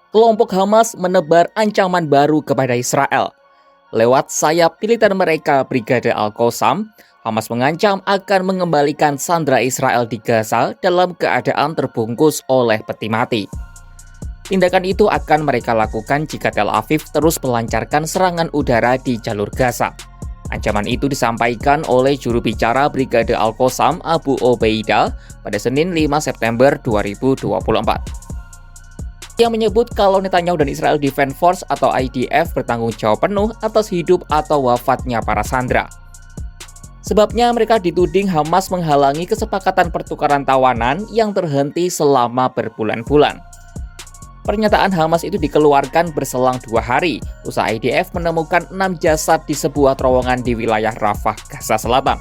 Kelompok Hamas menebar ancaman baru kepada Israel. Lewat sayap militer mereka, Brigade Al-Qassam, Hamas mengancam akan mengembalikan sandera Israel di Gaza dalam keadaan terbungkus oleh peti mati. Tindakan itu akan mereka lakukan jika Tel Aviv terus melancarkan serangan udara di jalur Gaza. Ancaman itu disampaikan oleh juru bicara Brigade Al-Qassam Abu Obeidah pada Senin 5 September 2024. Yang menyebut kalau Netanyahu dan Israel Defense Force atau IDF bertanggung jawab penuh atas hidup atau wafatnya para sandera. Sebabnya mereka dituding Hamas menghalangi kesepakatan pertukaran tawanan yang terhenti selama berbulan-bulan. Pernyataan Hamas itu dikeluarkan berselang 2 hari usai IDF menemukan 6 jasad di sebuah terowongan di wilayah Rafah, Gaza Selatan.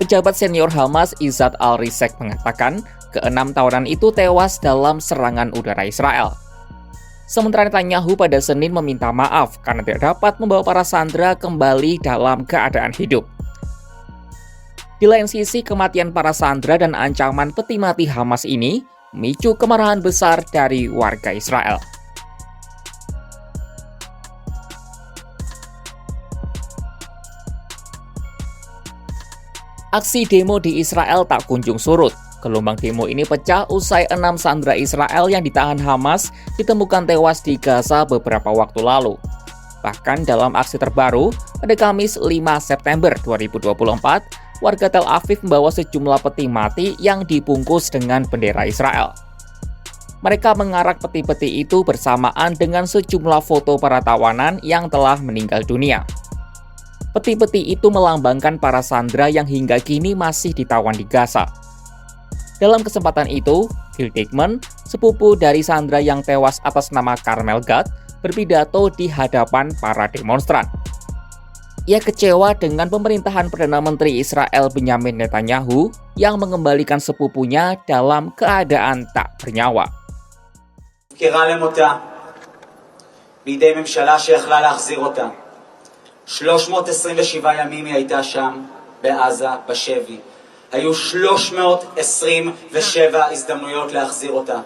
Pejabat senior Hamas Izzat Al-Risek mengatakan ke-6 tawanan itu tewas dalam serangan udara Israel. Sementara Netanyahu pada Senin meminta maaf karena tidak dapat membawa para sandera kembali dalam keadaan hidup. Di lain sisi, kematian para sandera dan ancaman peti mati Hamas ini memicu kemarahan besar dari warga Israel. Aksi demo di Israel tak kunjung surut. Gelombang demo ini pecah usai 6 sandera Israel yang ditahan Hamas ditemukan tewas di Gaza beberapa waktu lalu. Bahkan dalam aksi terbaru, pada Kamis 5 September 2024, warga Tel Aviv membawa sejumlah peti mati yang dibungkus dengan bendera Israel. Mereka mengarak peti-peti itu bersamaan dengan sejumlah foto para tawanan yang telah meninggal dunia. Peti-peti itu melambangkan para sandera yang hingga kini masih ditawan di Gaza. Dalam kesempatan itu, Gil Dickman, sepupu dari sandera yang tewas atas nama Carmel Gad, berpidato di hadapan para demonstran. Ia kecewa dengan pemerintahan Perdana Menteri Israel Benyamin Netanyahu yang mengembalikan sepupunya dalam keadaan tak bernyawa. הפקרה למותה בידי ממשלה שיכלה להחזיר אותה. 327 ימים היא הייתה שם, בעזה, בשבי. היו 327 הזדמנויות להחזיר אותה,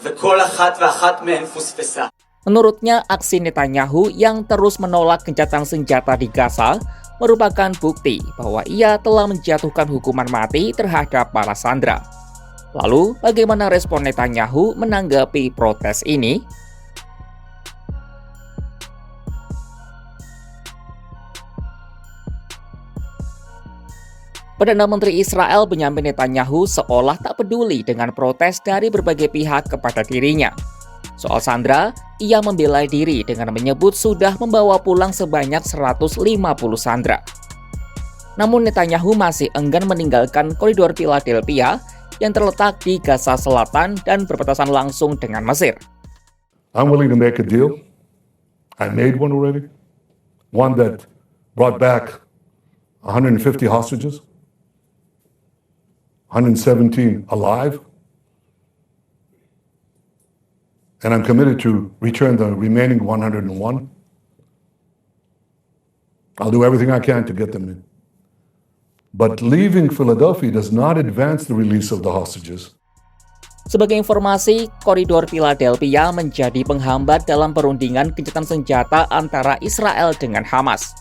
וכל אחת ואחת מהן פוספסה. Menurutnya, aksi Netanyahu yang terus menolak gencatan senjata di Gaza merupakan bukti bahwa ia telah menjatuhkan hukuman mati terhadap para sandera. Lalu, bagaimana respon Netanyahu menanggapi protes ini? Perdana Menteri Israel Benyamin Netanyahu seolah tak peduli dengan protes dari berbagai pihak kepada dirinya. Soal sandera, ia membela diri dengan menyebut sudah membawa pulang sebanyak 150 sandera. Namun Netanyahu masih enggan meninggalkan koridor Philadelphia yang terletak di Gaza Selatan dan berbatasan langsung dengan Mesir. I'm willing to make a deal. I made one already. One that brought back 150 hostages. 117 alive, and I'm committed to return the remaining 101. I'll do everything I can to get them in. But leaving Philadelphia does not advance the release of the hostages. Sebagai informasi, koridor Philadelphia menjadi penghambat dalam perundingan gencatan senjata antara Israel dengan Hamas.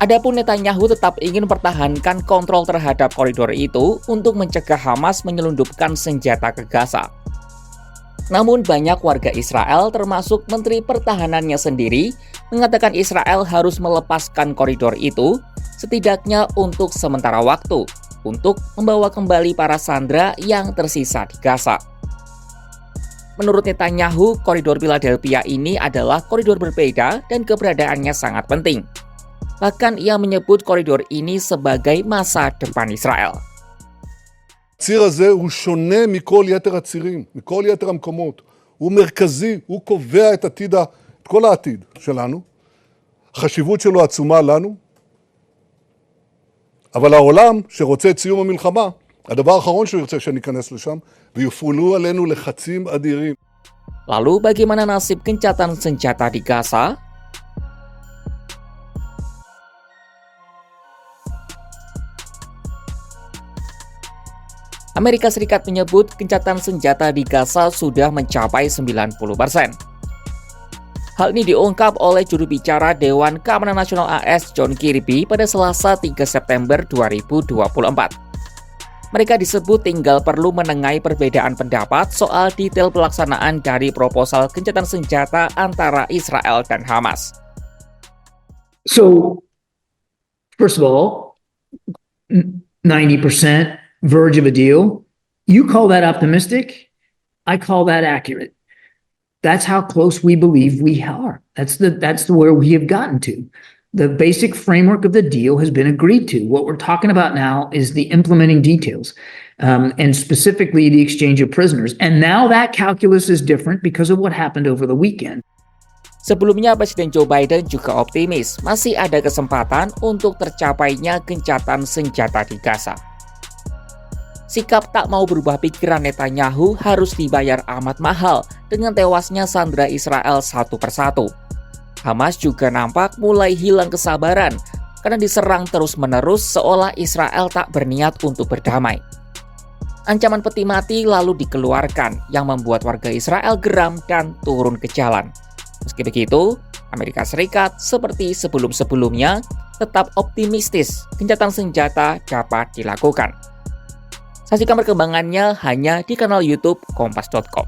Adapun Netanyahu tetap ingin mempertahankan kontrol terhadap koridor itu untuk mencegah Hamas menyelundupkan senjata ke Gaza. Namun banyak warga Israel termasuk Menteri Pertahanannya sendiri mengatakan Israel harus melepaskan koridor itu setidaknya untuk sementara waktu untuk membawa kembali para sandera yang tersisa di Gaza. Menurut Netanyahu, koridor Philadelphia ini adalah koridor berbeda dan keberadaannya sangat penting. Bahkan ia menyebut koridor ini sebagai masa depan Israel. הציר הזה הוא שונה מכל יתר הצירים, מכל יתר המקומות. הוא מרכזי, הוא קובע את כל העתיד שלנו. החשיבות שלו עצומה לנו. אבל העולם שרוצה את סיום המלחמה, הדבר האחרון שהוא ירצה שניכנס לשם, ויופעלו עלינו לחצים אדירים. Lalu bagaimana nasib gencatan senjata di Gaza? Amerika Serikat menyebut gencatan senjata di Gaza sudah mencapai 90%. Hal ini diungkap oleh juru bicara Dewan Keamanan Nasional AS John Kirby pada Selasa 3 September 2024. Mereka disebut tinggal perlu menengahi perbedaan pendapat soal detail pelaksanaan dari proposal gencatan senjata antara Israel dan Hamas. So, first of all, 90% verge of a deal. You call that optimistic? I call that accurate. That's how close we believe we are. That's where we have gotten to. The basic framework of the deal has been agreed to. What we're talking about now is the implementing details, and specifically the exchange of prisoners. And now that calculus is different because of what happened over the weekend. Sebelumnya, Presiden Joe Biden juga optimis masih ada kesempatan untuk tercapainya gencatan senjata di Gaza. Sikap tak mau berubah pikiran Netanyahu harus dibayar amat mahal dengan tewasnya sandera Israel satu persatu. Hamas juga nampak mulai hilang kesabaran karena diserang terus-menerus seolah Israel tak berniat untuk berdamai. Ancaman peti mati lalu dikeluarkan yang membuat warga Israel geram dan turun ke jalan. Meski begitu, Amerika Serikat seperti sebelum-sebelumnya tetap optimistis gencatan senjata dapat dilakukan. Saksikan perkembangannya hanya di kanal YouTube Kompas.com.